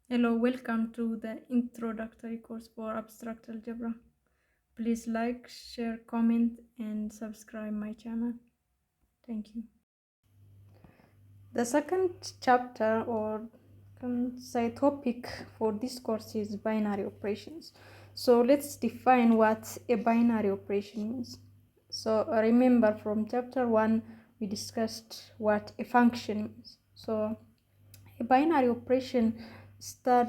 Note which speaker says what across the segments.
Speaker 1: Hello, welcome to the introductory course for abstract algebra. Please like, share, comment, and subscribe my channel. Thank you. The second chapter or can say topic for this course is binary operations. So let's define what a binary operation means. So remember from chapter 1 we discussed what a function means. So a binary operation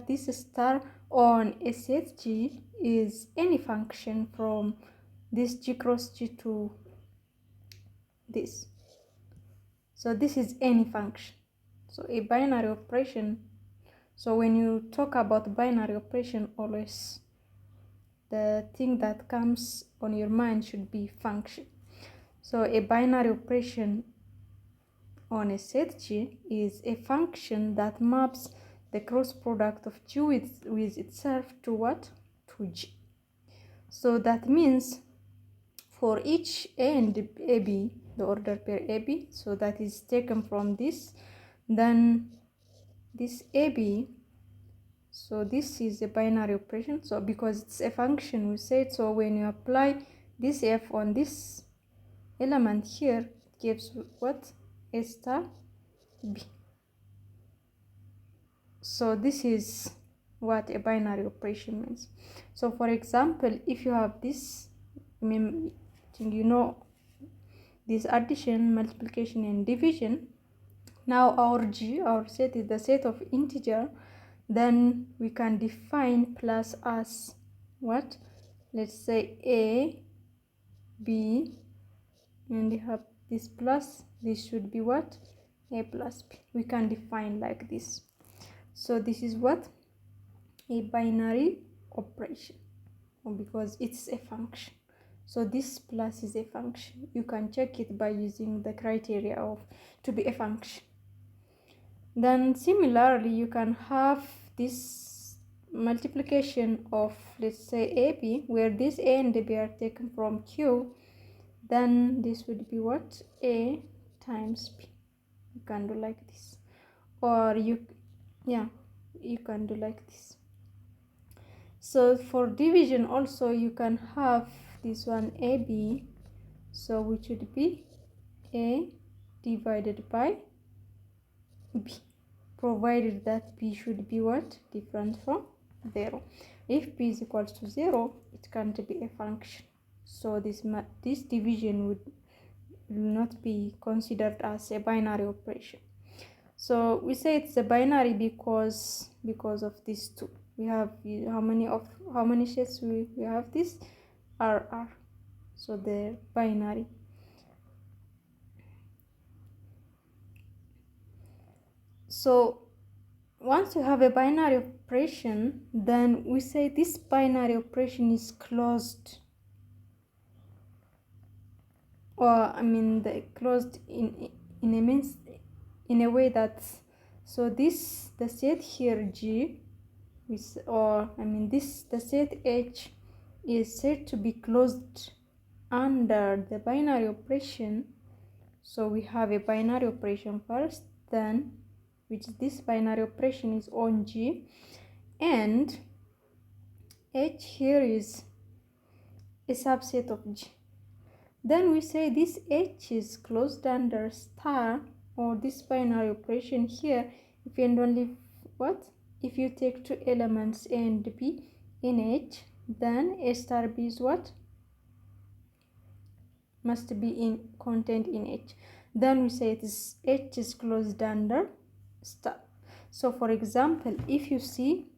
Speaker 1: this star on a set G is any function from this G cross G to this. So this is any function. So a binary operation. So when you talk about binary operation, always the thing that comes on your mind should be function. So a binary operation on a set G is a function that maps the cross product of G with itself to what? To G. So that means for each A and AB, the order pair AB, so that is taken from this, then this AB, so this is a binary operation. So because it's a function, we said, so when you apply this F on this element here, it gives what? A star B. So this is what a binary operation means. So for example, if you have this, you know, this addition, multiplication, and division, now our G, our set, is the set of integer, then we can define plus as what? Let's say A, B, and we have this plus, this should be what? A plus B. We can define like this. So this is what? A binary operation, because it's a function. So this plus is a function. You can check it by using the criteria of to be a function. Then similarly, you can have this multiplication of, let's say, AB, where this A and B are taken from Q. Then this would be what? A times B. You can do like this, or you can do like this. So for division also you can have this one AB, so which would be A divided by B, provided that B should be what? Different from 0. If B is equals to 0, it can't be a function. So this division would not be considered as a binary operation. So we say it's a binary because of these two. We have how many shades we have this RR. So they're binary. So once you have a binary operation, then we say this binary operation is closed, or the closed in a way that, so this the set here G with, or this the set H is said to be closed under the binary operation. So we have a binary operation first, then which this binary operation is on G, and H here is a subset of G. Then we say this H is closed under star, or this binary operation here, if and only what? If you take two elements A and B in H, then A star B is what? Must be in content in H. Then we say H is closed under star. So for example, if you see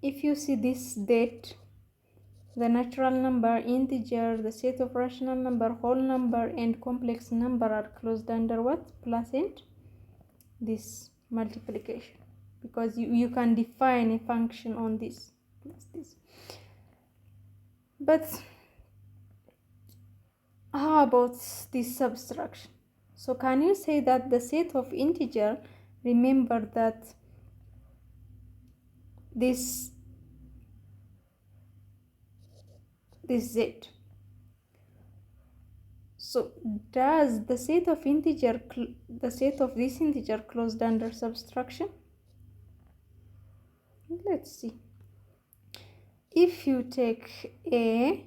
Speaker 1: this date, the natural number, integer, the set of rational number, whole number, and complex number are closed under what? Plus and this multiplication, because you can define a function on this plus this. But how about this subtraction? So can you say that the set of integer, remember that this z, so does the set of integer, the set of this integer closed under subtraction? let's see. If you take a,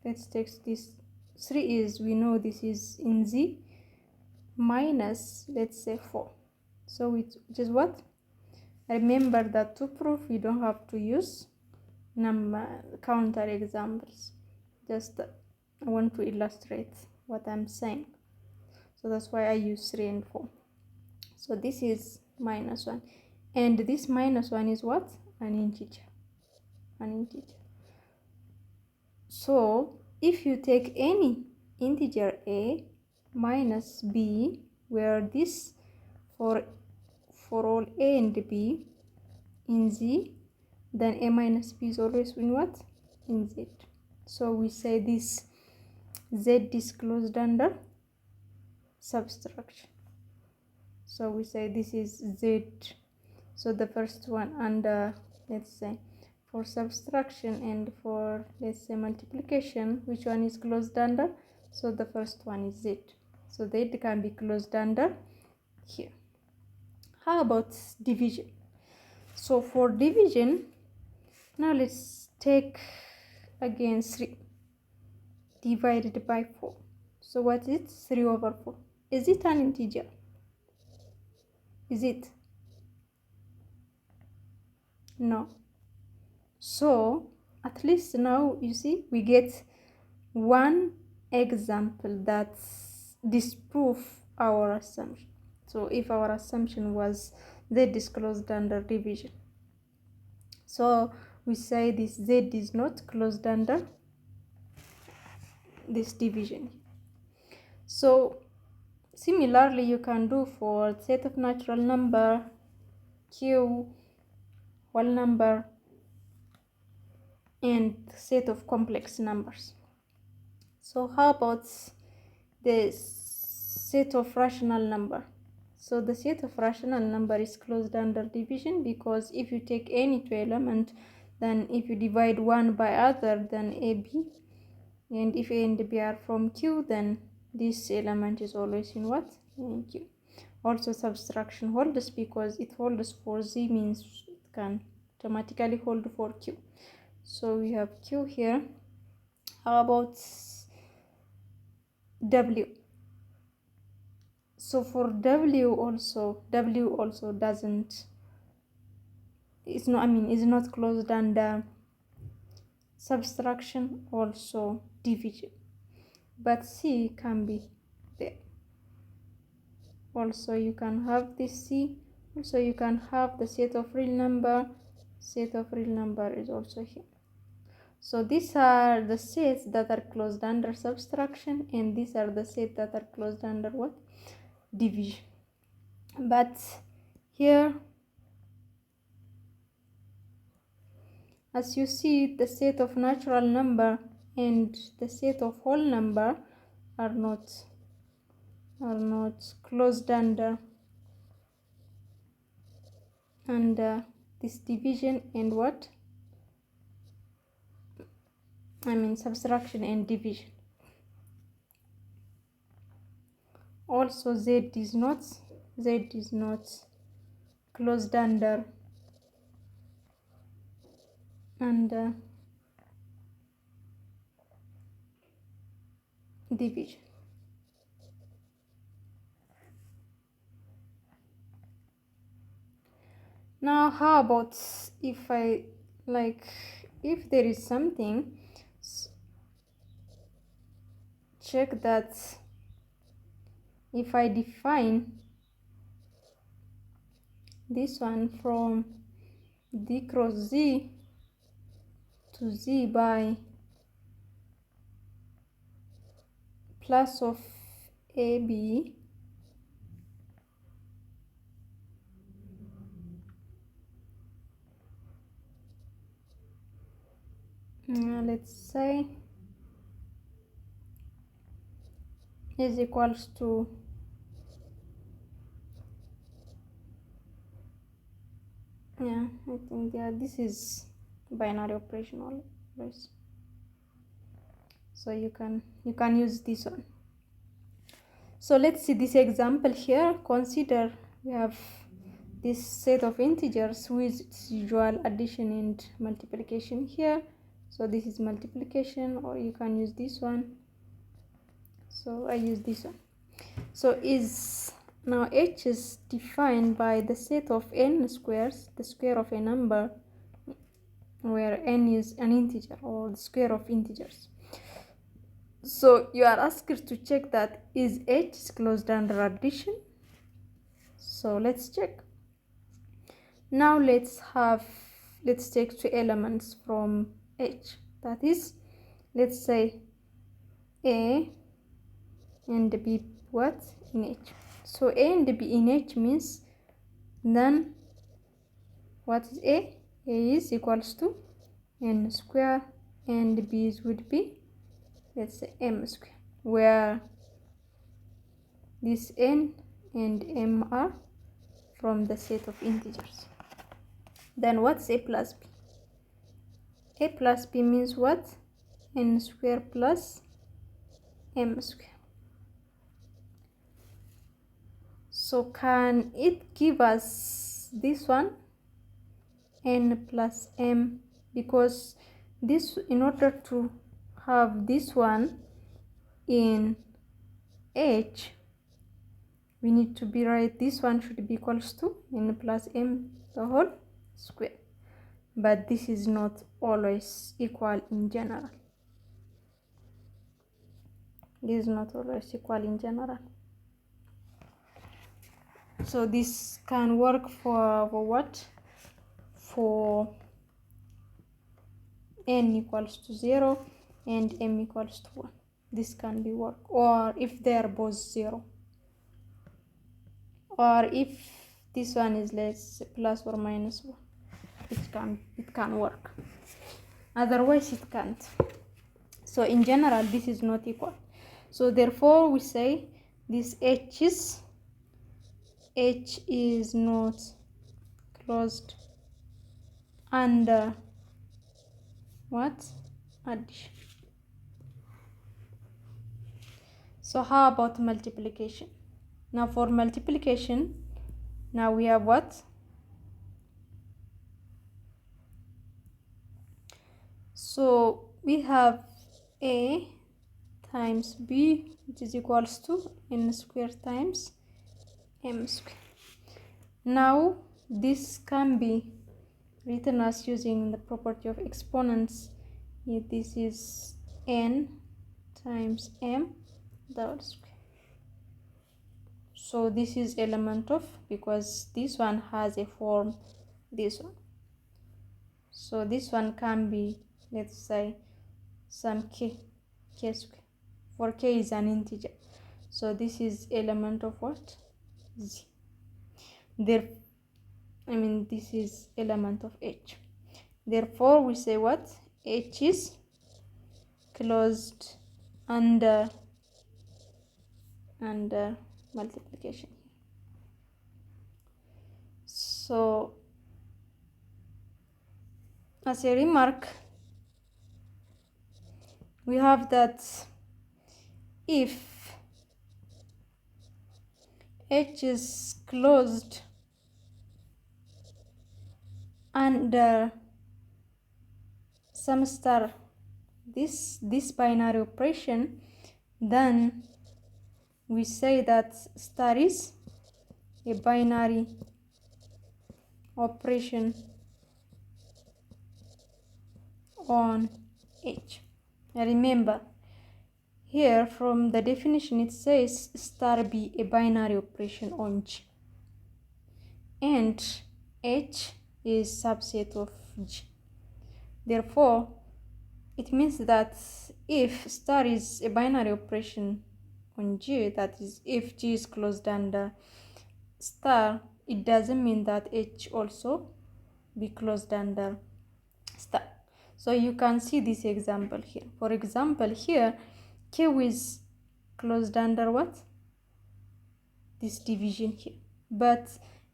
Speaker 1: let's take this 3 is, we know this is in z, minus, let's say 4. So which is what? Remember that to prove you don't have to use counter examples. Just I want to illustrate what I'm saying. So that's why I use 3 and 4. So this is minus 1. And this minus 1 is what? An integer. So if you take any integer a minus b, where this for all a and b in z, then a minus b is always in what? In z. So we say this z is closed under subtraction. So we say this is z. So the first one under, let's say, for subtraction and for, let's say, multiplication, which one is closed under? So the first one is z. So z can be closed under here. How about division? So for division, now let's take again 3 divided by 4. So what is it? 3 over 4. Is it an integer? Is it? No. So at least now you see we get one example that disproves our assumption. So if our assumption was z is closed under division, so we say this z is not closed under this division. So similarly you can do for set of natural number, q, whole number, and set of complex numbers. So how about the set of rational number? So the set of rational number is closed under division, because if you take any two element, then if you divide one by other, then ab, and if a and b are from q, then this element is always in what? In q. Also subtraction holds because it holds for z, means it can automatically hold for q. So we have q here. How about w? So for w also doesn't, is not closed under subtraction, also division, but c can be there. Also you can have this c. Also you can have the set of real number. Set of real number is also here. So these are the sets that are closed under subtraction, and these are the sets that are closed under what? Division. But here, as you see, the set of natural number and the set of whole number are not closed under this division and what? Subtraction and division. Also z is not closed under division. Now how about if if there is something, check that if I define this one from d cross z to z by plus of ab, let's say is equals to I think this is binary operation always. So you can use this one. So let's see this example here. Consider we have this set of integers with its usual addition and multiplication here. So this is multiplication, or you can use this one. So I use this one. So now h is defined by the set of n squares, the square of a number where n is an integer or the square of integers. So you are asked to check that is h is closed under addition. So let's check. Now let's take two elements from h. That is, let's say a and b what in h. So a and b in h means then what is a? A is equals to n square and b would be, let's say, m square, where this n and m are from the set of integers. Then what's a plus b? A plus b means what? N square plus m square. So can it give us this one, n plus m? Because this, in order to have this one in h, we need to be right, this one should be equals to n plus m the whole square. But this is not always equal in general. This is not always equal in general. So this can work for what? For n equals to 0 and m equals to 1. This can be work, or if they are both 0, or if this one is less plus or minus 1, it can work. Otherwise it can't. So in general this is not equal. So therefore we say this h is not closed under what? Addition. So how about multiplication? Now for multiplication, now we have what? So we have a times b, which is equals to n square times m square. Now this can be written as using the property of exponents. This is n times m the whole square. So this is element of, because this one has a form, this one. So this one can be, let's say, some k square, for k is an integer. So this is element of what? Z. This is element of h. Therefore we say what? H is closed under multiplication. So as a remark, we have that if h is closed under some star, this binary operation, then we say that star is a binary operation on h. Remember, here from the definition it says star be a binary operation on G, and H is subset of G. Therefore, it means that if star is a binary operation on G, that is, if G is closed under star, it doesn't mean that H also be closed under star. So you can see this example here. For example, here Q is closed under what? This division here.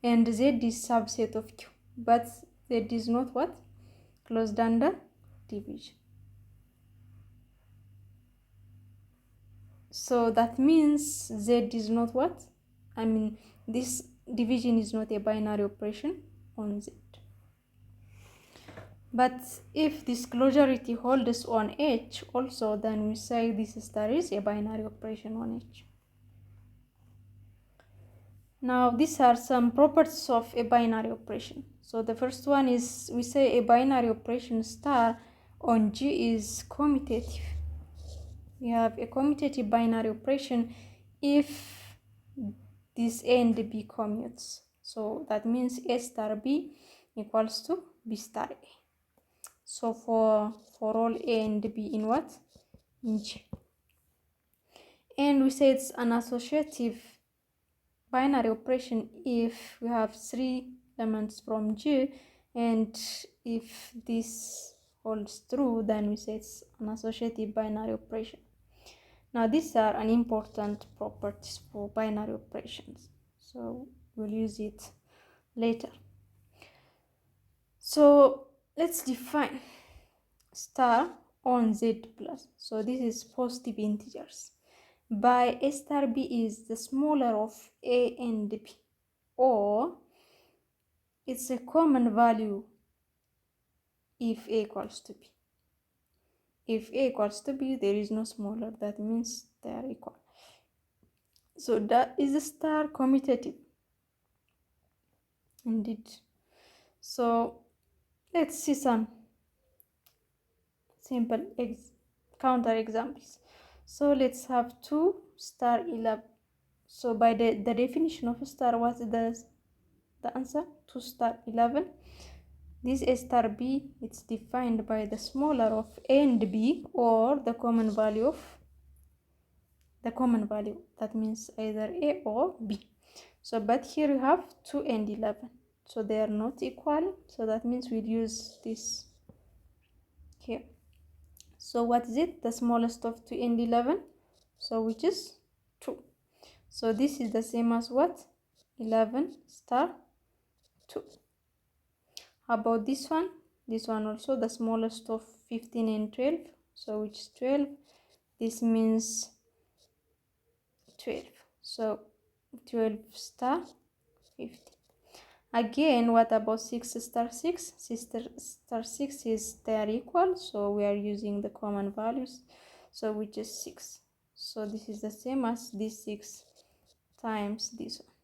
Speaker 1: And Z is subset of Q. But Z is not what? Closed under division. So that means Z is not what? This division is not a binary operation on Z. But if this closure holds on H also, then we say this star is a binary operation on H. Now these are some properties of a binary operation. So the first one is, we say a binary operation star on G is commutative. We have a commutative binary operation if this A and B commutes. So that means A star B equals to B star A. So for all A and B in what? In G. And we say it's an associative binary operation if we have 3 elements from G, and if this holds true, then we say it's an associative binary operation. Now these are an important properties for binary operations, so we'll use it later. So let's define star on Z plus. So this is positive integers by A star B is the smaller of A and B, or it's a common value if A equals to B. If A equals to B, there is no smaller, that means they are equal. So that is a star commutative indeed. So let's see some simple counter examples. So let's have 2 star 11. So by the definition of a star, what's the answer? 2 star 11. This A star B, it's defined by the smaller of A and B, or the common value of the common value. That means either A or B. So but here you have 2 and 11. So they are not equal. So that means we'll use this here. So what is it? The smallest of 2 and 11. So which is 2. So this is the same as what? 11 star 2. How about this one? This one also the smallest of 15 and 12. So which is 12. This means 12. So 12 star 15. Again, what about 6 star 6? 6 star 6 is they are equal, so we are using the common values, so which is 6. So this is the same as this 6 times this one.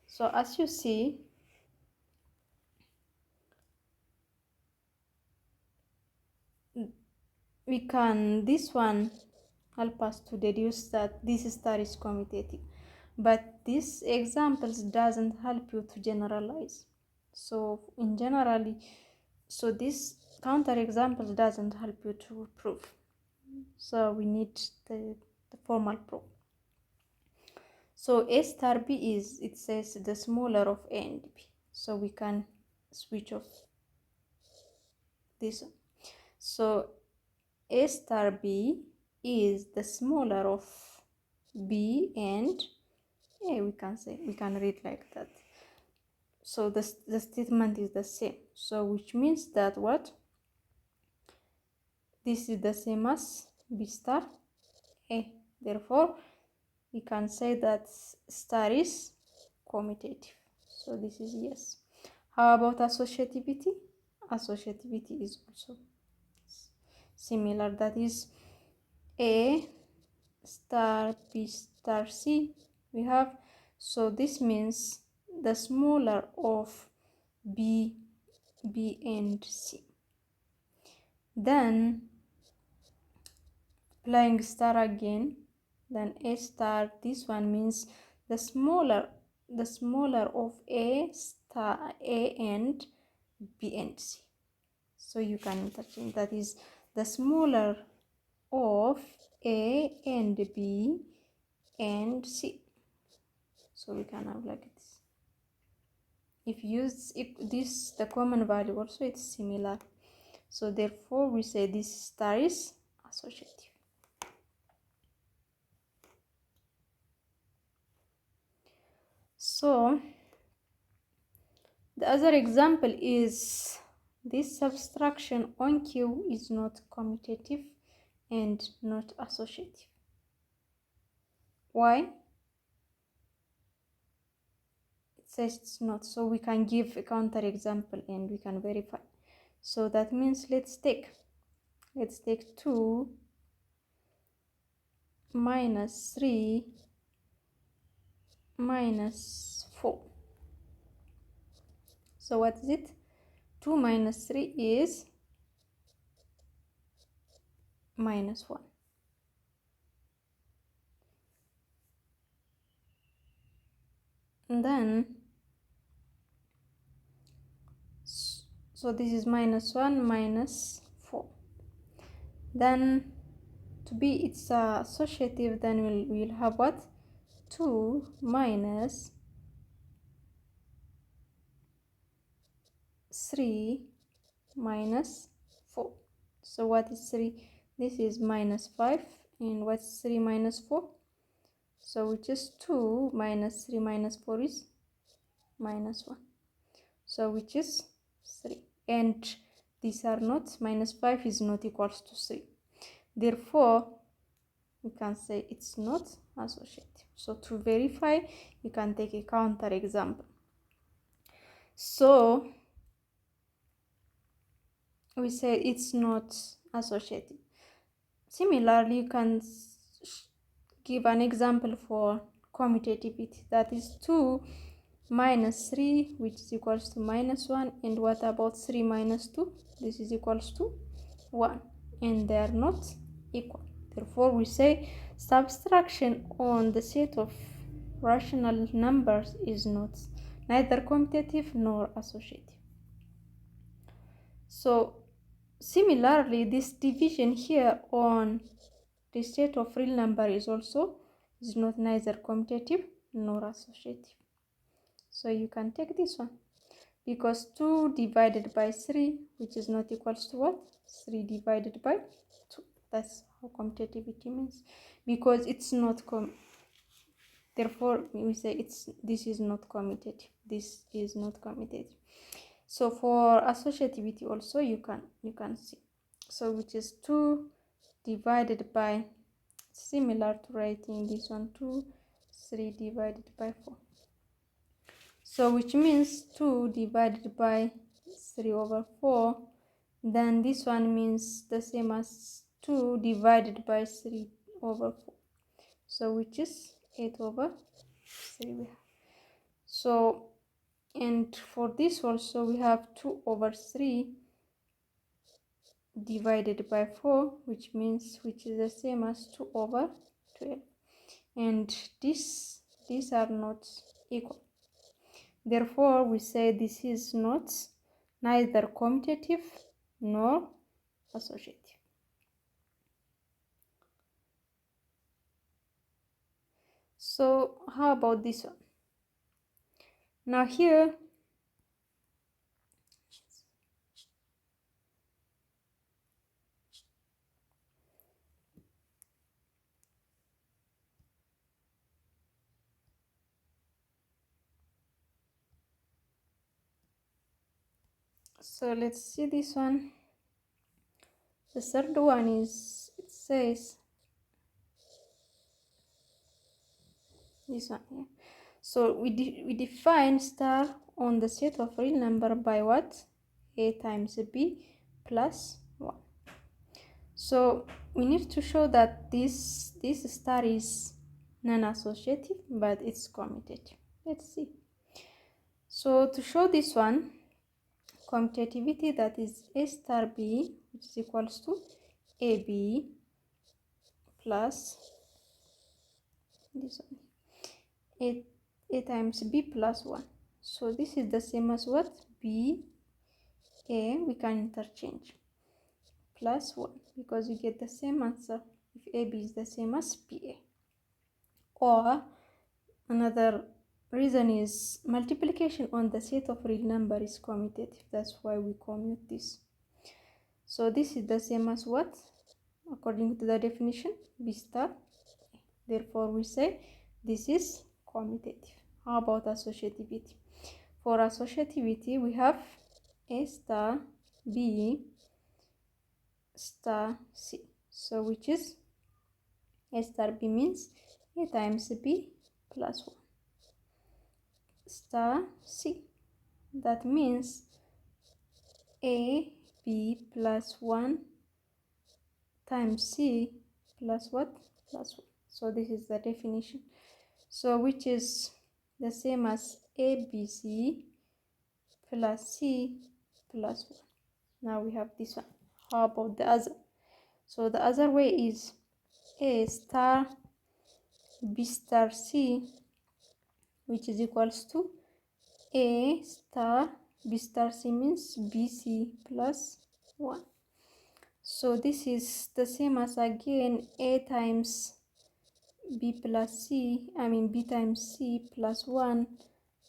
Speaker 1: So as you see, we can, this one help us to deduce that this star is commutative, but these examples doesn't help you to generalize. So in generally, so this counter examples doesn't help you to prove, so we need the formal proof. So A star B is, it says the smaller of A and B, so we can switch off this one. So A star B is the smaller of B and A, we can say, we can read like that. So the statement is the same, so which means that what? This is the same as B star A. Therefore, we can say that star is commutative. So this is yes. How about associativity? Associativity is also similar. That is A star B star C we have. So this means the smaller of B and C. Then applying star again, then A star, this one means the smaller of A star A and B and C. So you can interchange, that is the smaller of A and B and C. So we can have like this. If you use this, the common value also, it's similar. So therefore we say this star is associative. So the other example is this subtraction on Q is not commutative and not associative. Why? says it's not. So we can give a counter example and we can verify. So that means let's take 2 minus 3 minus 4. So what is it? 2 minus 3 is minus 1. And then, so this is minus 1 minus 4. Then to be its associative, then we'll have what? 2 minus 3 minus 4. So what is 3? This is minus 5. And what's 3 minus 4? So which is 2 minus 3 minus 4 is minus 1. So which is 3. And these are not, minus 5 is not equals to 3. Therefore, we can say it's not associative. So to verify, you can take a counter example. So we say it's not associative. Similarly, you can give an example for commutativity. That is 2 minus 3, which is equals to minus 1. And what about 3 minus 2? This is equals to 1. And they are not equal. Therefore, we say subtraction on the set of rational numbers is neither commutative nor associative. So similarly, this division here on the set of real number is not neither commutative nor associative. So you can take this one, because 2 divided by 3, which is not equals to what? 3 divided by 2. That's how commutativity means, because it's not therefore we say this is not commutative. This is not commutative. So for associativity also you can see. So which is 2 divided by, similar to writing this one, 3 divided by 4. So which means 2 divided by 3 over 4. Then this one means the same as 2 divided by 3 over 4. So which is 8 over 3 we have. So, and for this also we have 2 over 3 divided by 4, which is the same as 2 over 12. And these are not equal. Therefore, we say this is neither commutative nor associative. So how about this one? Now here, so let's see this one. The third one is, it says this one here. So we define star on the set of real number by what? A times B plus 1. So we need to show that this star is non-associative, but it's commutative. Let's see. So to show this one, commutativity, that is A star B, which is equals to AB plus this one, A times B plus 1. So this is the same as what? B, A, we can interchange, plus 1, because you get the same answer if AB is the same as BA. Or another reason is multiplication on the set of real number is commutative. That's why we commute this. So this is the same as what? According to the definition, B star. Therefore, we say this is commutative. How about associativity? For associativity, we have A star B star C. So which is A star B means A times B plus 1. star C. That means A, B plus 1 times C plus what? Plus 1. So this is the definition. So which is the same as ABC plus C plus 1. Now we have this one. How about the other? So the other way is A star B star C, which is equals to A star B star C means BC plus 1. So this is the same as again A times B plus C, B times C plus 1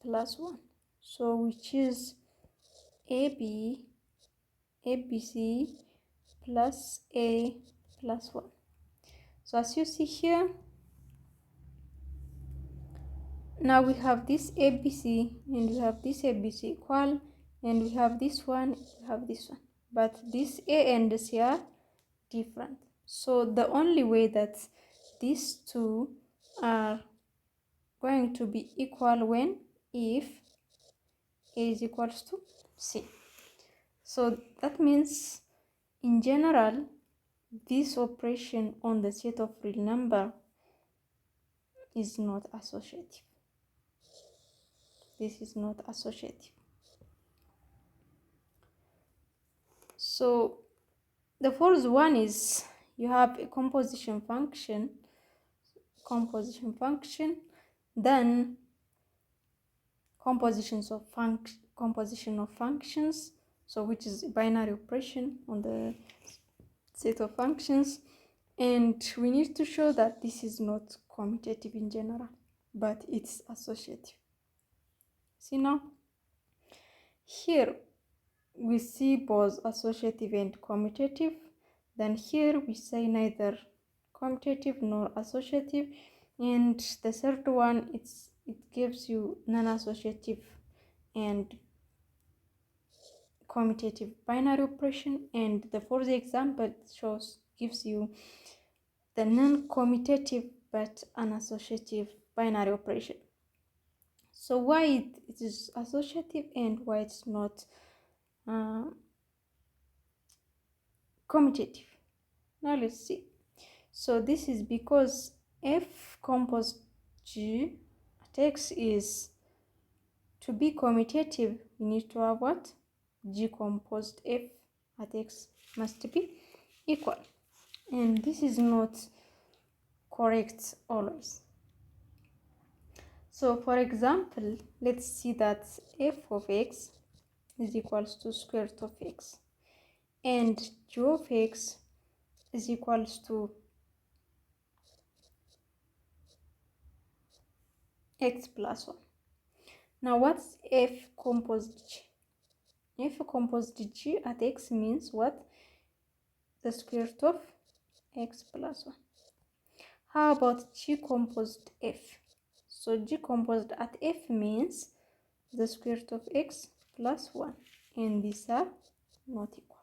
Speaker 1: plus 1. So which is AB, ABC plus A plus 1. So as you see here, now we have this ABC and we have this ABC equal, and we have this one, we have this one. But this A and C are different. So the only way that these two are going to be equal when if A is equals to C. So that means in general this operation on the set of real number is not associative. This is not associative. So the fourth one is you have a composition function, then composition of functions, so which is binary operation on the set of functions, and we need to show that this is not commutative in general, but it's associative. See now, here we see both associative and commutative, then here we say neither commutative nor associative, and the third one it gives you non-associative and commutative binary operation, and the fourth example gives you the non-commutative but unassociative binary operation. So why it is associative and why it's not commutative? Now let's see. So this is because F composed G at X is, to be commutative, we need to have what? G composed F at X must be equal. And this is not correct always. So for example, let's see that F of X is equals to square root of X, and G of X is equals to X plus 1. Now what's F composed G? F composed G at X means what? The square root of X plus 1. How about G composed F? So G composed at F means the square root of X plus 1, and these are not equal.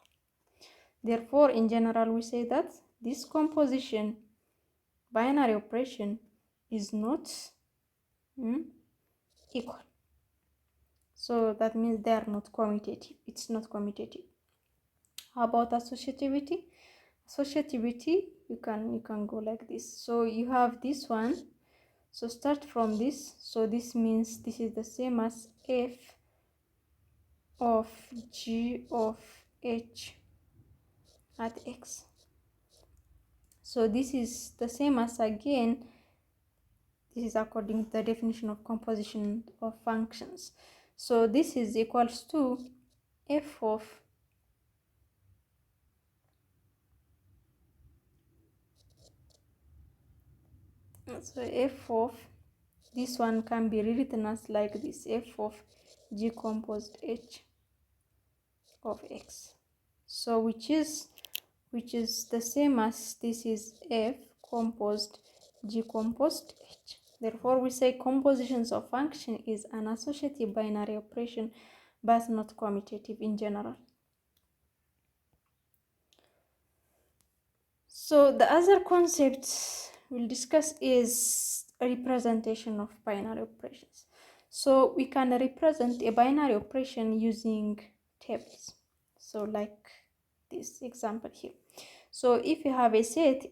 Speaker 1: Therefore, in general, we say that this composition binary operation is not equal. So that means they are not commutative. It's not commutative. How about associativity? Associativity, you can go like this. So you have this one. So start from this. So this means this is the same as F of G of H at X. So this is the same as, again, this is according to the definition of composition of functions. So this is equals to F of this one can be rewritten as like this, F of G composed H of X. So which is the same as this is F composed G composed H. Therefore, we say compositions of function is an associative binary operation, but not commutative in general. So the other concept we'll discuss is a representation of binary operations. So we can represent a binary operation using tables. So like this example here. So if you have a set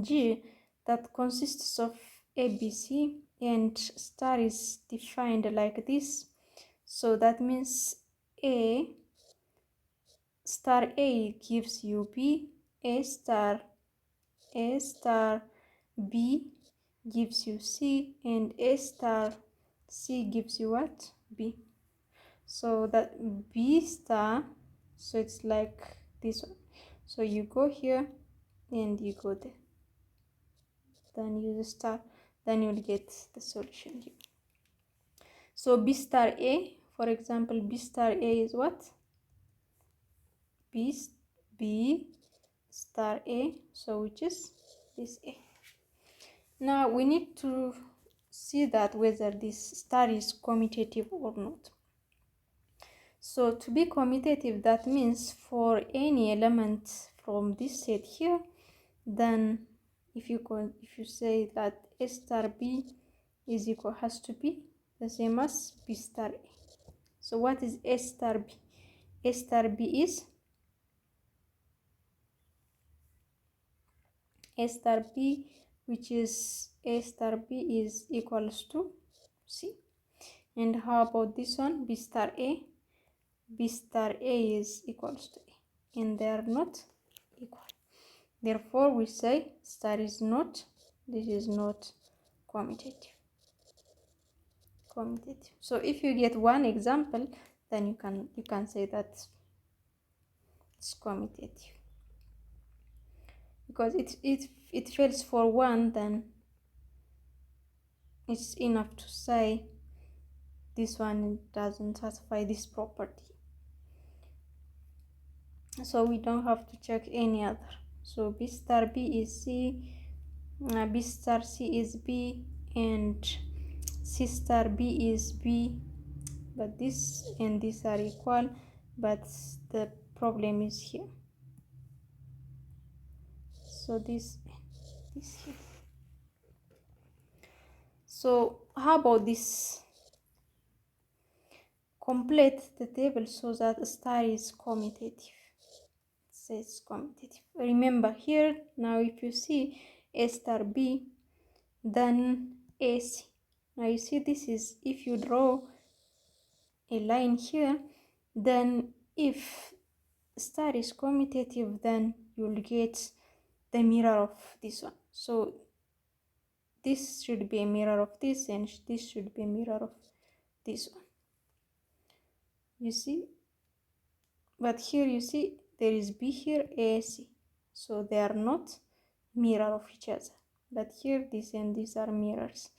Speaker 1: G, that consists of ABC and star is defined like this. So that means A star A gives you B, A star B gives you C, and A star C gives you what? B. So that B star, so it's like this one. So you go here and you go there, then use a star, then you'll get the solution here. So B star A, for example, B star A is what? B star A, so which is this A. Now we need to see that whether this star is commutative or not. So to be commutative, that means for any element from this set here, then if you say that A star B is equal, has to be the same as B star A. So what is A star B? A star B is A star B, which is A star B is equals to C. And how about this one, B star A? B star A is equals to A, and they are not equal. Therefore, we say star is not, this is not commutative. So if you get one example, then you can say that it's commutative. Because it fails for one, then it's enough to say this one doesn't satisfy this property. So we don't have to check any other. So B star B is C, B star C is B, and C star B is B, but this and this are equal, but the problem is here. So this here. So how about this? Complete the table so that star is commutative. It says commutative. Remember here, now if you see A star B, then AC. Now you see this is, if you draw a line here, then if star is commutative, then you'll get the mirror of this one. So this should be a mirror of this, and this should be a mirror of this one. You see? But here you see there is B here, AC. So they are not mirror of each other. But here this and these are mirrors.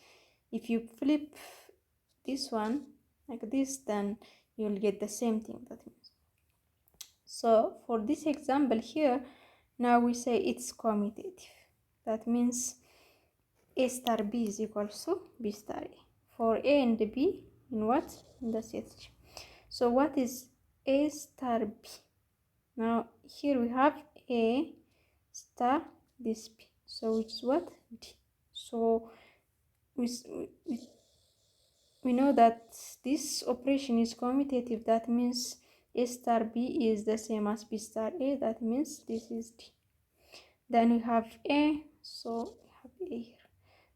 Speaker 1: If you flip this one like this, then you'll get the same thing. That means. So for this example here, now we say it's commutative. That means A star B is equal to B star A. For A and B in what? In the set G. So what is A star B? Now here we have A star this B. So which is what? D. So we know that this operation is commutative. That means A star B is the same as B star A. That means this is D. Then we have A, so we have A here.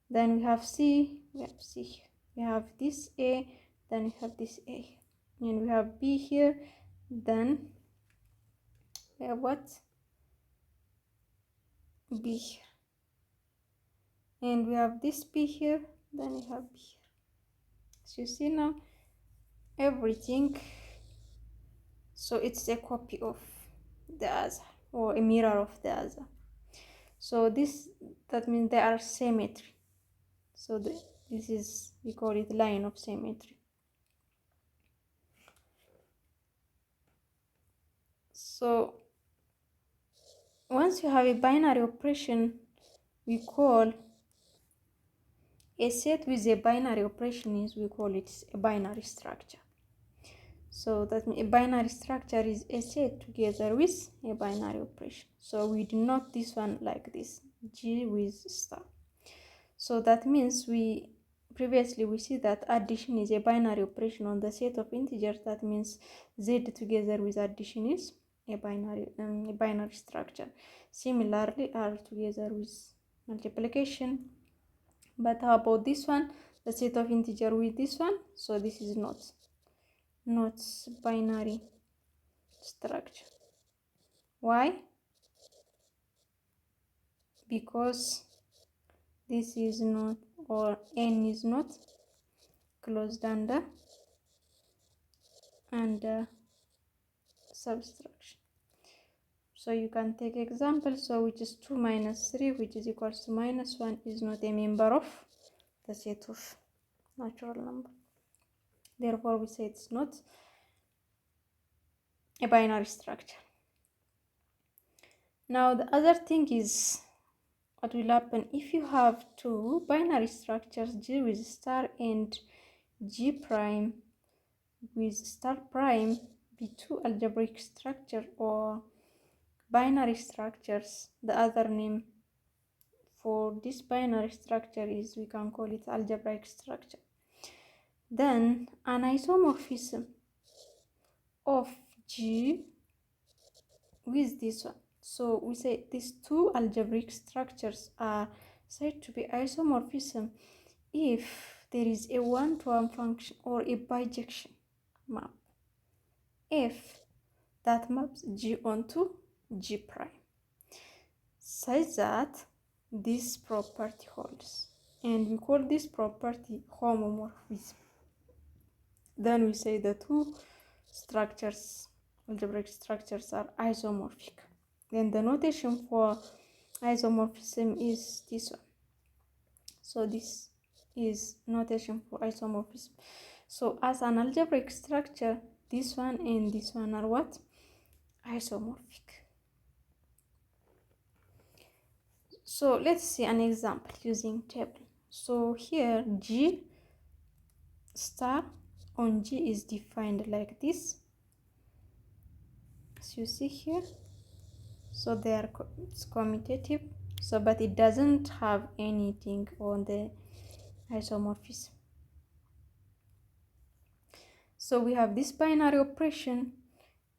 Speaker 1: Then we have C, we have C here. We have this A, then we have this A here. And we have B here, then we have what? B here. And we have this B here, then we have B here. So you see now everything, so it's a copy of the other, or a mirror of the other. So that means they are symmetry. So this is, we call it line of symmetry. So once you have a binary operation, we call a set with a binary operation we call it a binary structure. So that means a binary structure is a set together with a binary operation. So we denote this one like this, G with star. So that means we previously we see that addition is a binary operation on the set of integers. That means z together with addition is a binary structure. Similarly, r together with multiplication. But how about this one? The set of integer with this one. So this is not binary structure. Why? Because this is not, or n is not closed under subtraction. So you can take example. So which is 2 minus 3, which is equals to minus 1, is not a member of the set of natural number. Therefore, we say it's not a binary structure. Now, the other thing is what will happen if you have two binary structures, G with star and G prime with star prime, be two algebraic structure or binary structures. The other name for this binary structure is, we can call it algebraic structure. Then an isomorphism of G with this one. So we say these two algebraic structures are said to be isomorphism if there is a one-to-one function or a bijection map, if that maps G onto G prime, such that this property holds, and we call this property homomorphism. Then we say the two structures, algebraic structures, are isomorphic. Then the notation for isomorphism is this one. So this is notation for isomorphism. So as an algebraic structure, this one and this one are what? Isomorphic. So let's see an example using table. So here G star on G is defined like this, as you see here. So they are it's commutative. So but it doesn't have anything on the isomorphism. So we have this binary operation,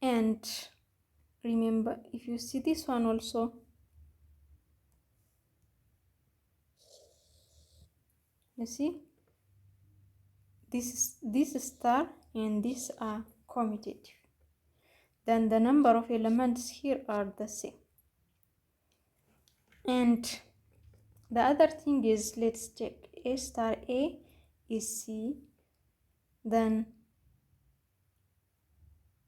Speaker 1: and remember, if you see this one also, you see this star and these are commutative. Then the number of elements here are the same. And the other thing is, let's check. A star A is C, then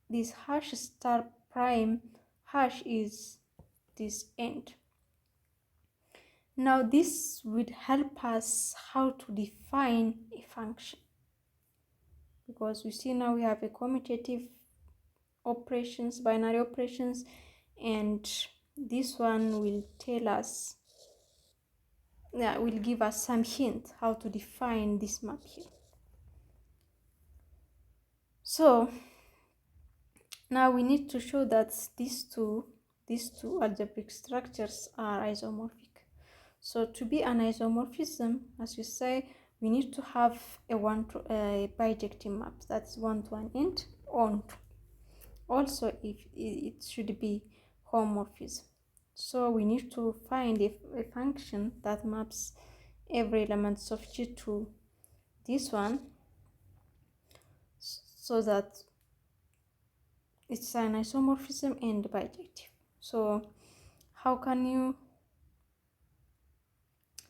Speaker 1: this hash star prime hash is this end. Now this would help us how to define a function, because we see now we have a commutative operations, binary operations, and this one will tell us, will give us some hint how to define this map here. So now we need to show that these two algebraic structures are isomorphic. So to be an isomorphism, as you say, we need to have a bijective map, that's one-to-one and onto. Also, if it should be homomorphism. So we need to find a function that maps every element of G to this one, so that it's an isomorphism and bijective. So how can you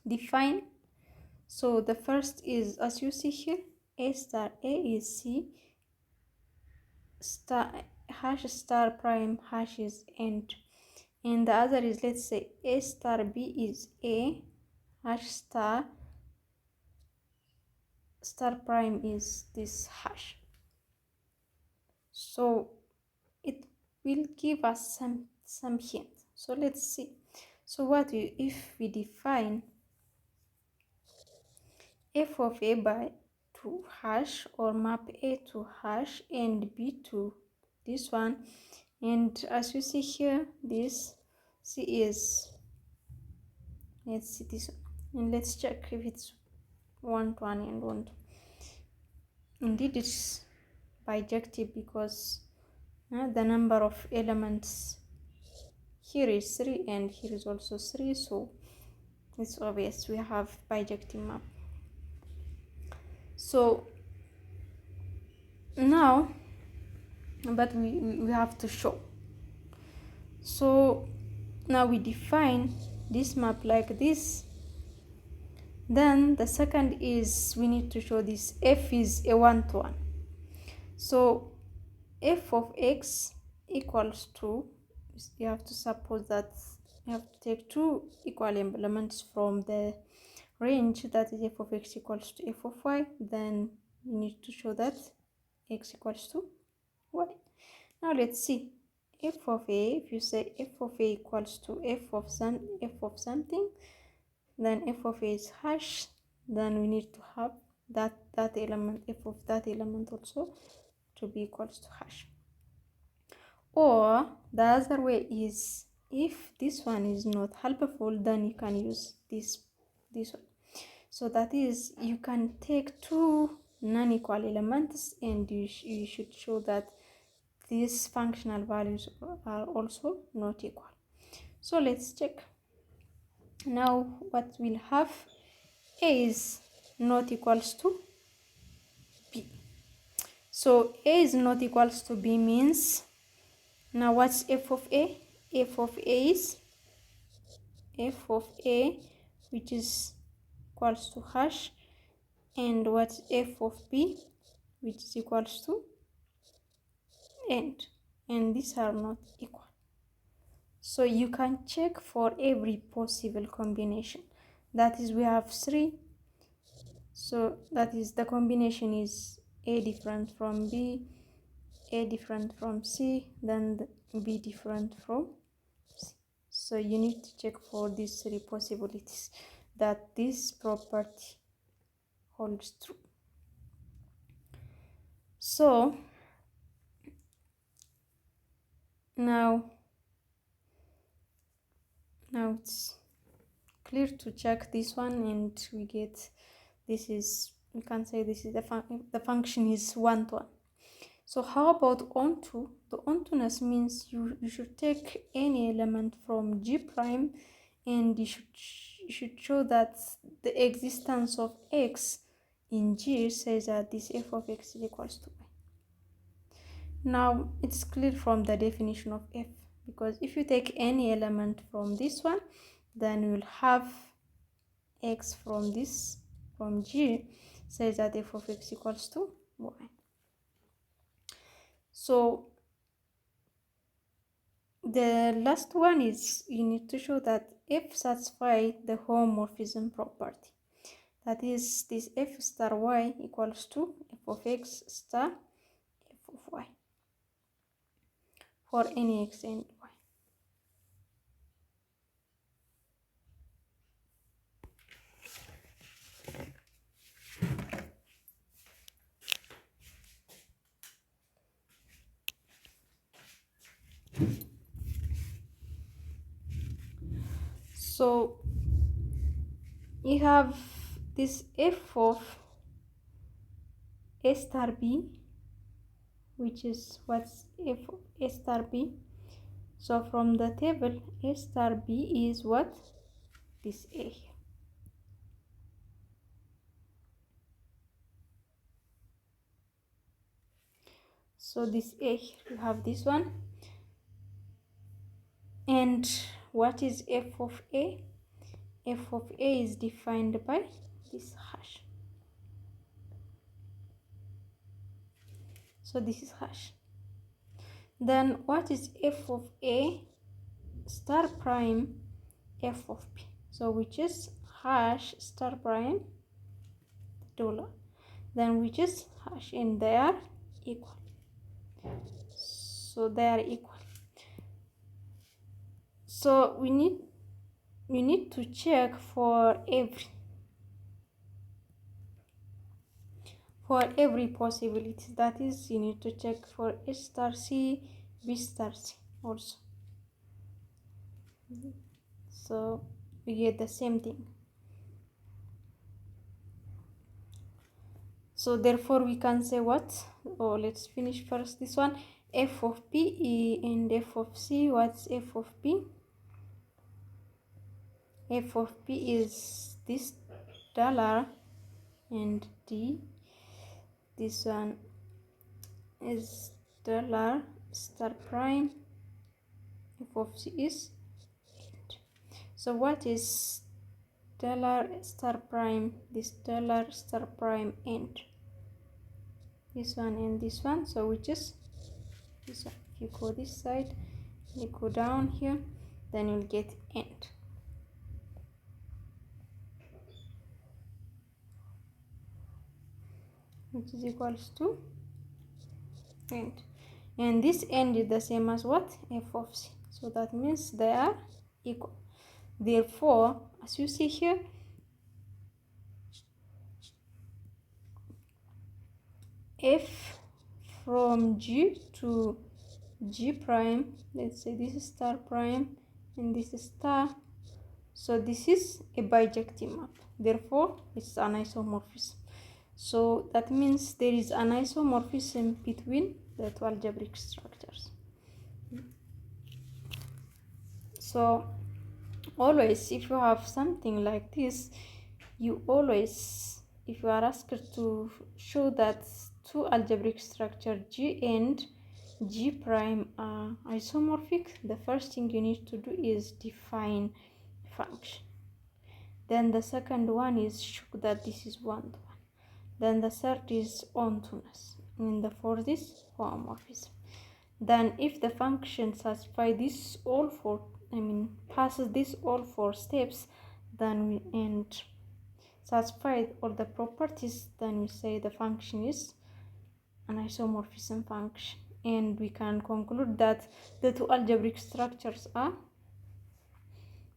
Speaker 1: define? So the first is, as you see here, A star A is C, star hash star prime hash is end, and the other is, let's say, A star B is A, hash star prime is this hash. So it will give us some hint. So let's see. So what if we define f of a by to hash, or map A to hash and B to this one, and as you see here, this C is, let's see this one, and let's check if it's 1 to 1 and 1 to. Indeed, it's bijective because the number of elements here is 3 and here is also 3, so it's obvious we have bijective map. So now, but we have to show. So now we define this map like this. Then the second is we need to show this f is a 1-to-1. So f of x equals to, you have to suppose that you have to take two equal elements from the range, that is f of x equals to f of y. Then you need to show that x equals to y. Now let's see. F of a, if you say f of a equals to f of something, then f of a is hash, then we need to have that element, f of that element also to be equals to hash. Or the other way is, if this one is not helpful, then you can use this one. So that is, you can take two non-equal elements and you should show that these functional values are also not equal. So let's check. Now what we'll have, a is not equals to b. So a is not equals to b means, now what's f of a? F of a is f of a, which is equals to hash, and what's f of b, which is equals to end, and these are not equal. So you can check for every possible combination. That is, we have 3. So that is, the combination is a different from b, a different from c, then b different from c. So you need to check for these 3 possibilities that this property holds true. So now it's clear to check this one, and we get, this is, we can say this is the function is 1-to-1. So how about onto? The onto-ness means you should take any element from G prime, and you should show that the existence of x in G says that this f of x is equals to y. Now it's clear from the definition of f, because if you take any element from this one, then you'll have x from this, from G, says that f of x equals to y. So the last one is, you need to show that f satisfies the homomorphism property. That is, this f star y equals to f of x star f of y for any x and y. So you have this f of a star b, which is what's f of a star b. So from the table, a star b is what? This a here. So this a here, you have this one. And what is f of a? F of a is defined by this hash. So this is hash. Then what is f of a star prime f of p? So which is hash star prime dollar. Then which is hash, and they are equal. So they are equal. So we need to check for every possibility. That is, you need to check for a star c, b star c also. So we get the same thing. So therefore we can say what? Oh, let's finish first this one. F of p and f of c. What's f of p? F of p is this dollar and d. This one is dollar star prime. F of c is 8. So what is dollar star prime? This dollar star prime and this one and this one. So which is this one. If you go this side, you go down here, then you'll get end, which is equals to end. And this end is the same as what? F of c. So that means they are equal. Therefore, as you see here, f from g to g prime, let's say this is star prime and this is star, so this is a bijective map, therefore it's an isomorphism. So that means there is an isomorphism between the two algebraic structures. So always if you have something like this, you always, if you are asked to show that two algebraic structure G and G prime are isomorphic, the first thing you need to do is define function. Then the second one is show that this is one-to-one. Then the third is ontoness. And the fourth is homomorphism. Then if the function satisfies this all four, passes this all four steps, then we and satisfied all the properties, then we say the function is an isomorphism function, and we can conclude that the two algebraic structures are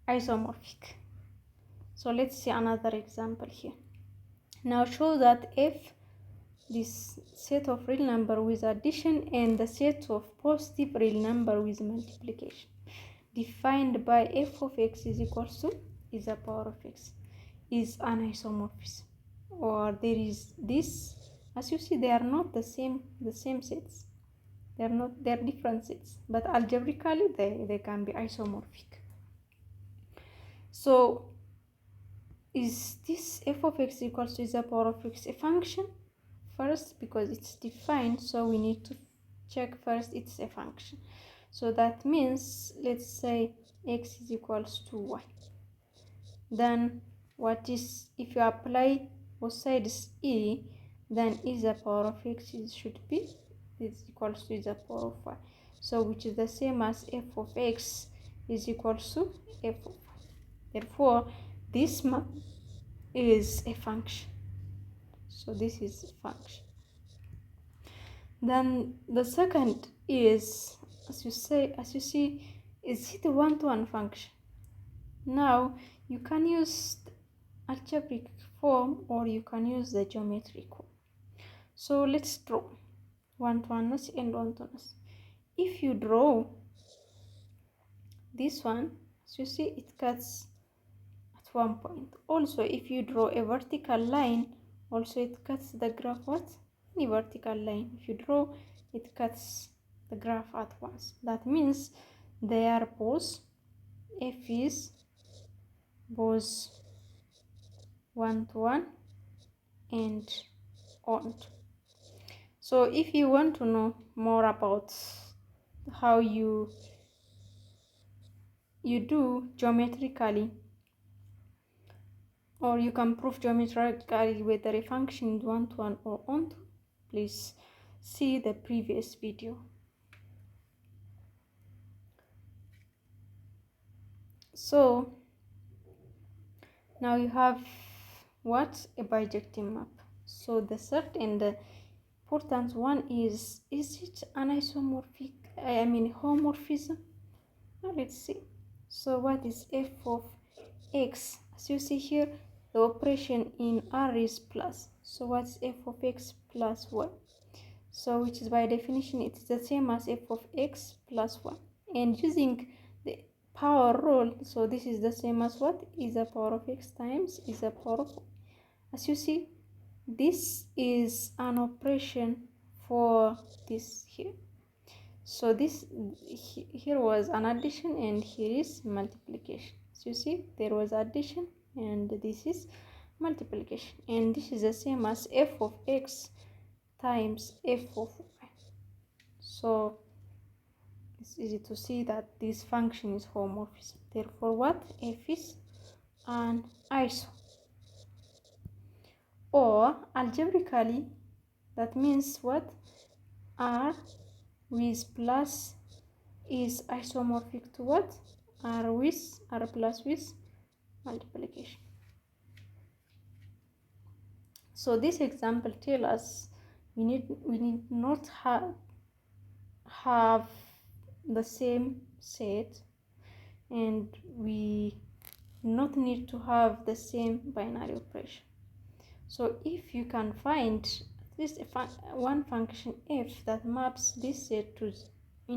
Speaker 1: isomorphic. So let's see another example here. Now show that if this set of real number with addition and the set of positive real number with multiplication defined by f of x is equals to is the power of x is an isomorphism, or there is this, as you see they are not the same sets, they're different sets, but algebraically they can be isomorphic. So is this f of x equals to is the power of x a function? First, because it's defined, so we need to check first it's a function. So that means let's say x is equals to y. Then what is, if you apply both sides e, then e the power of x should be is equals to the power of y. So which is the same as f of x is equals to f of y. Therefore this is a function. So this is a function. Then the second is, as you see, is it a one-to-one function? Now you can use algebraic form or you can use the geometric form. So let's draw one-to-oneness and one-to-oneness. If you draw this one, as you see, it cuts at one point. Also, if you draw a vertical line, also it cuts the graph what? Any vertical line. If you draw, it cuts the graph at once. That means they are both, f is both one-to-one and onto. So if you want to know more about how you do geometrically, or you can prove geometrically whether a function is one-to-one or onto, please see the previous video. So now you have what? A bijective map. So the third and the important one is it an isomorphic, homomorphism? Now let's see. So what is f of x? As you see here, the operation in R is plus. So what's f of x plus 1? So which is by definition it's the same as f of x plus 1. And using the power rule, so this is the same as what? Is the power of x times is the power of 1. As you see, this is an operation for this here. So this here was an addition and here is multiplication. So you see there was addition and this is multiplication, and this is the same as f of x times f of y. So it's easy to see that this function is homomorphism. Therefore what? F is an iso. Or algebraically that means what? R with plus is isomorphic to what? R plus with multiplication. So this example tells us we need not have the same set, and we not need to have the same binary operation. So if you can find at least one function f that maps this set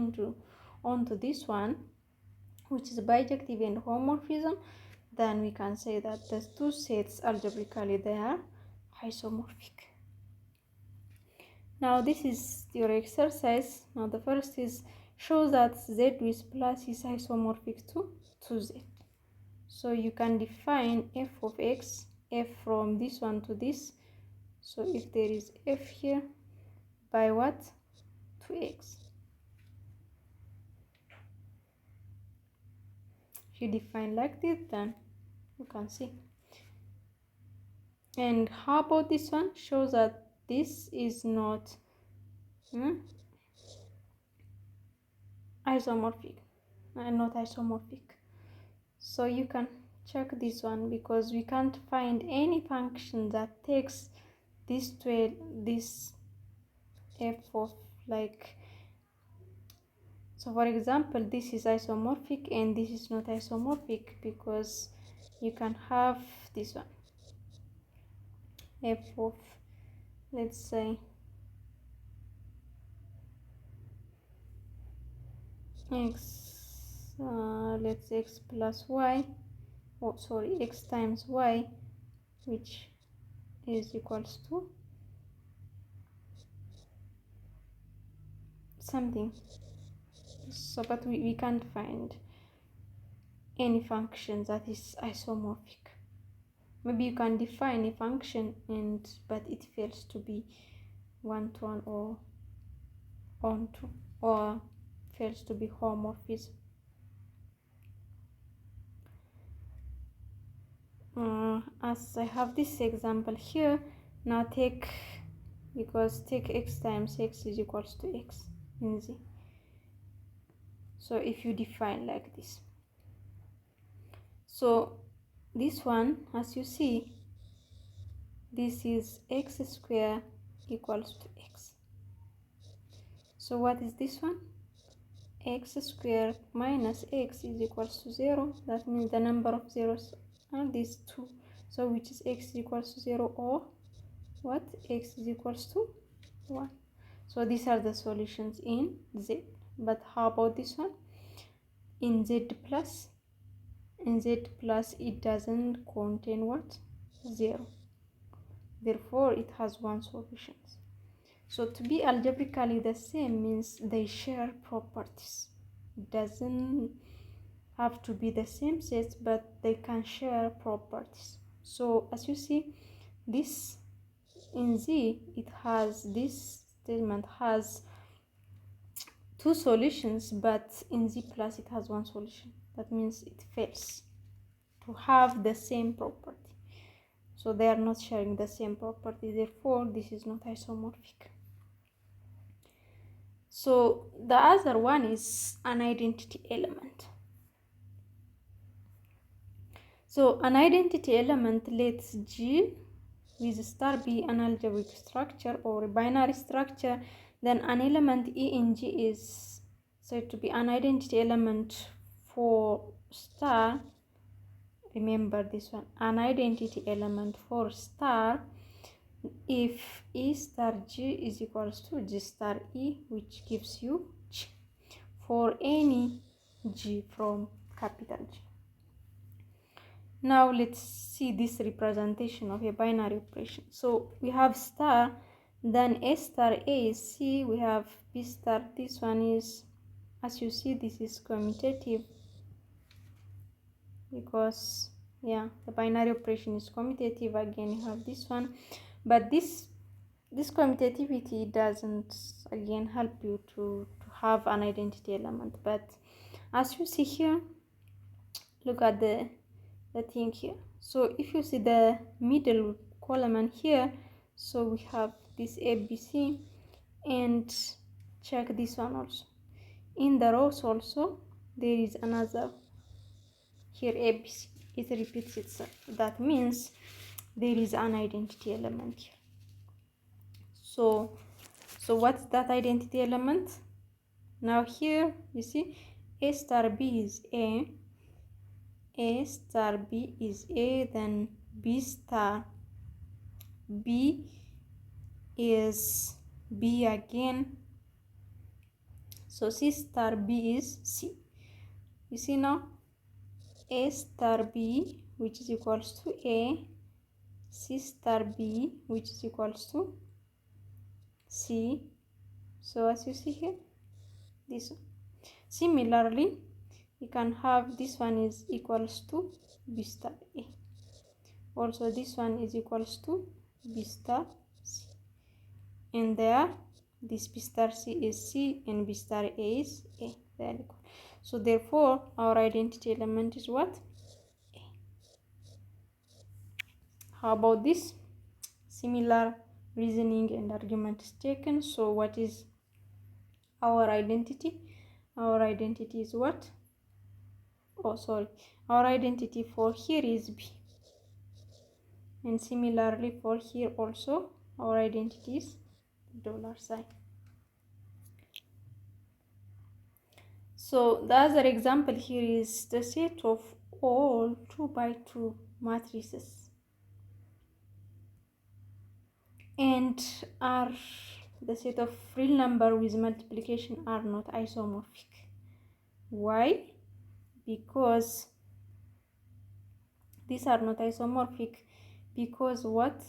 Speaker 1: onto this one, which is bijective and homomorphism, then we can say that the two sets algebraically they are isomorphic. Now this is your exercise. Now the first is show that z with plus is isomorphic to z. So you can define f of x, f from this one to this. So if there is f here, by what? To x. If you define like this, then you can see. And how about this one? Shows that this is not isomorphic, not isomorphic. So you can check this one because we can't find any function that takes this f of like. So for example, this is isomorphic and this is not isomorphic because you can have this one f of, let's say, x, let's say x plus y, oh sorry, x times y, which is equals to something. So but we can't find any function that is isomorphic. Maybe you can define a function but it fails to be one-to-one or onto, or fails to be homomorphism. As I have this example here, now take x times x is equals to x in z. So if you define like this, so this one, as you see, this is x squared equals to x. So what is this one? X squared minus x is equals to 0. That means the number of zeros are these two. So which is x is equals to 0 or what? X is equals to 1. So these are the solutions in z. But how about this one? In z plus it doesn't contain what? 0. Therefore it has one solution. So to be algebraically the same means they share properties. It doesn't have to be the same sets, but they can share properties. So as you see, this in z, it has, this statement has two solutions, but in z plus it has one solution. That means it fails to have the same property. So they are not sharing the same property, therefore this is not isomorphic. So the other one is an identity element. So an identity element lets G with star be an algebraic structure or a binary structure, then an element E in G is said to be an identity element for star. Remember this one, an identity element for star if E star G is equals to G star E, which gives you G for any G from capital G. Now let's see this representation of a binary operation. So we have star, then A star, A is C, we have B star, this one is, as you see, this is commutative, because yeah, the binary operation is commutative. Again, you have this one, but this commutativity doesn't again help you to have an identity element. But as you see here, look at the thing here. So if you see the middle column here, so we have this ABC, and check this one also. In the rows also there is another here ABC. It repeats itself. That means there is an identity element here. So what's that identity element? Now here you see A star B is A star B is A, then B star B is B again, so C star B is C. You see now, A star B, which is equals to A, C star B, which is equals to C. So as you see here, this one. Similarly, you can have this one is equals to B star A. Also this one is equals to B star C. And there, this B star C is C and B star A is A. They are equal. So therefore, our identity element is what? A. How about this? Similar reasoning and argument is taken. So what is our identity? Our identity is what? Oh, sorry. Our identity for here is B. And similarly for here also, our identity is $sign. So the other example here is the set of all 2 by 2 matrices and are the set of real number with multiplication are not isomorphic. Why? Because these are not isomorphic because what?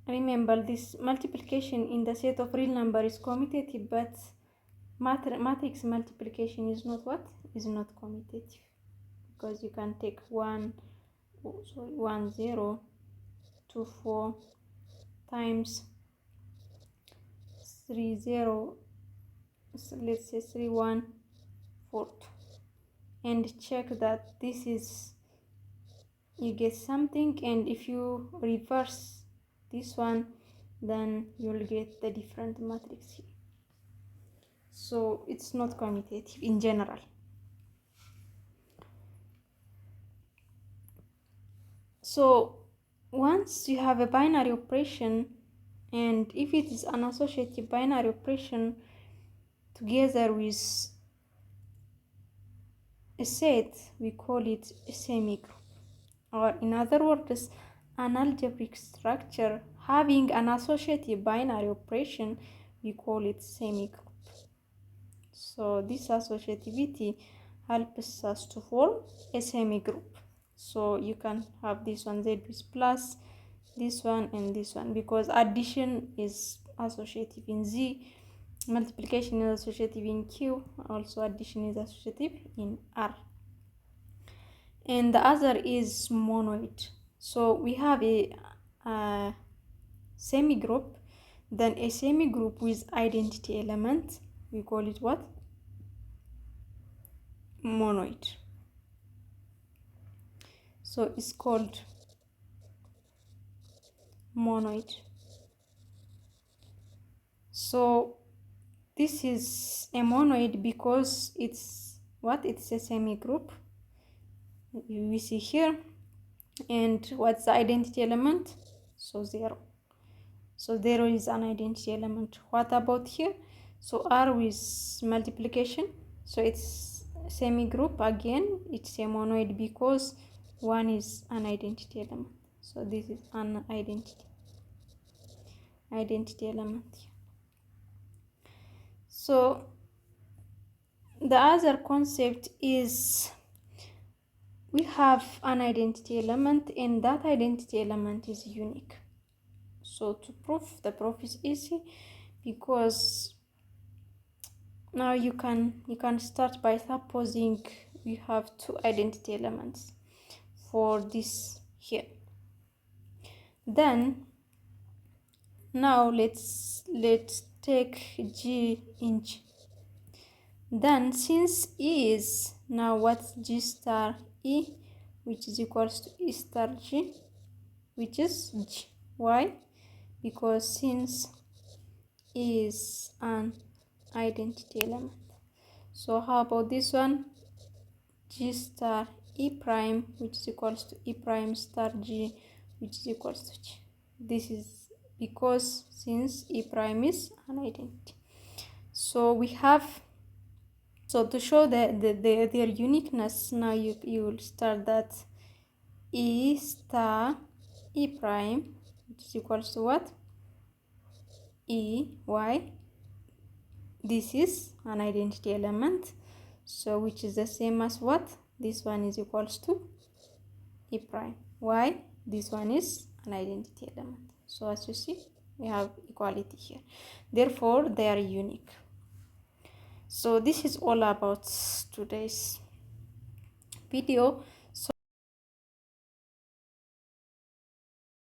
Speaker 1: Remember, this multiplication in the set of real number is commutative, but matrix multiplication is not what? Is not commutative, because you can take 1 0 2 4 times 3 0, so let's say 3 1 4 2, and check that this is, you get something, and if you reverse this one, then you'll get the different matrix here. So it's not commutative in general. So once you have a binary operation, and if it is an associative binary operation together with a set, we call it a semigroup, or in other words, an algebraic structure having an associative binary operation, we call it semigroup. So this associativity helps us to form a semigroup. So you can have this one Z with plus, this one and this one, because addition is associative in Z, multiplication is associative in Q, also addition is associative in R. And the other is monoid. So we have a semigroup, then a semigroup with identity element, we call it what? Monoid. So it's called monoid. So this is a monoid because it's what? It's a semigroup. We see here. And what's the identity element? So 0. So 0 is an identity element. What about here? So R with multiplication. So it's semigroup again. It's a monoid because 1 is an identity element. So this is an identity element. So the other concept is we have an identity element, and that identity element is unique. So to prove, the proof is easy, because now you can start by supposing we have two identity elements for this here. Then now let's take G in G. Then since E is, now what's G star E, which is equals to E star G, which is G. Why? Because since E is an identity element. So how about this one? G star E prime, which is equals to E prime star G, which is equals to G. This is because since E prime is an identity. So we have, so to show their uniqueness, now you will start that E star E prime, which is equals to what? E, why? This is an identity element, so which is the same as what? This one is equals to E prime. Why? This one is an identity element. So as you see, we have equality here. Therefore, they are unique. So this is all about today's video.